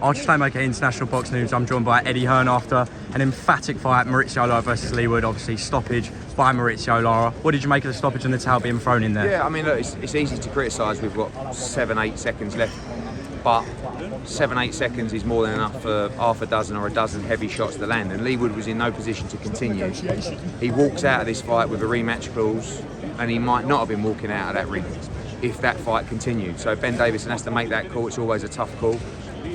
I'll just make it international box news. I'm joined by Eddie Hearn after an emphatic fight, Mauricio Lara versus Leigh Wood, obviously stoppage by Mauricio Lara. What did you make of the stoppage and the towel being thrown in there? Yeah, I mean, look, it's easy to criticise. We've got 7-8 seconds left, but 7-8 seconds is more than enough for half a dozen or a dozen heavy shots to land, and Leigh Wood was in no position to continue. He walks out of this fight with a rematch clause, and he might not have been walking out of that ring if that fight continued. So Ben Davison has to make that call. It's always a tough call.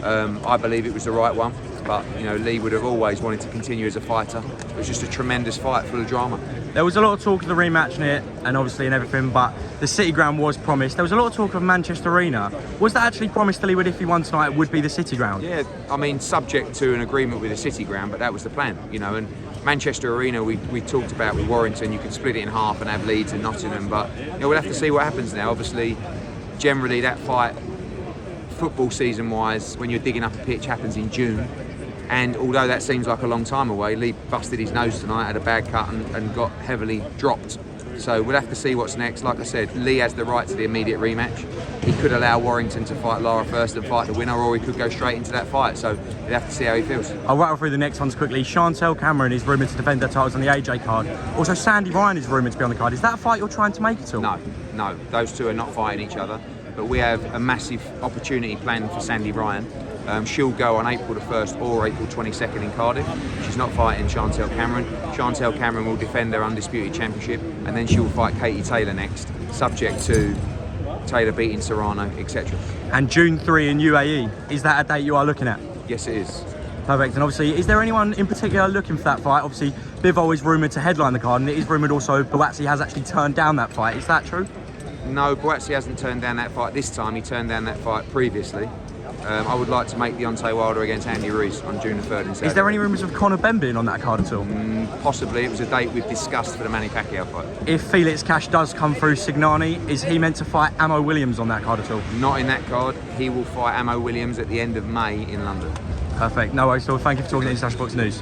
I believe it was the right one, but you know, Leigh would have always wanted to continue as a fighter. It was just a tremendous fight full of drama. There was a lot of talk of the rematch in it and obviously and everything, but the City Ground was promised. There was a lot of talk of Manchester Arena. Was that actually promised to Leigh Wood if he won tonight? It would be the City Ground? Yeah, I mean, subject to an agreement with the City Ground, but that was the plan, you know. And Manchester Arena, we talked about with Warrington, you could split it in half and have Leeds and Nottingham, but you know, we'll have to see what happens now. Obviously, generally that fight, football season wise, when you're digging up a pitch, happens in June, and although that seems like a long time away, Leigh busted his nose tonight, had a bad cut and got heavily dropped. So we'll have to see what's next. Like I said, Leigh has the right to the immediate rematch. He could allow Warrington to fight Lara first and fight the winner, or he could go straight into that fight. So we'll have to see how he feels. I'll rattle through the next ones quickly. Chantel Cameron is rumoured to defend her titles on the AJ card. Also, Sandy Ryan is rumoured to be on the card. Is that a fight you're trying to make at all? No, those two are not fighting each other. But we have a massive opportunity planned for Sandy Ryan. She'll go on April the 1st or April 22nd in Cardiff. She's not fighting Chantel Cameron. Chantel Cameron will defend her undisputed championship, and then she'll fight Katie Taylor next, subject to Taylor beating Serrano, etc. And June 3 in UAE, is that a date you are looking at? Yes, it is. Perfect. And obviously, is there anyone in particular looking for that fight? Obviously, Bivol is rumoured to headline the card, and it is rumoured also Buatsi has actually turned down that fight. Is that true? No, Buatsi hasn't turned down that fight this time. He turned down that fight previously. I would like to make Deontay Wilder against Andy Ruiz on June the 3rd in Saudi. Is there any rumours of Conor Benn being on that card at all? Possibly. It was a date we've discussed for the Manny Pacquiao fight. If Felix Cash does come through Signani, is he meant to fight Ammo Williams on that card at all? Not in that card. He will fight Ammo Williams at the end of May in London. Perfect. No worries. So thank you for talking to International Box News.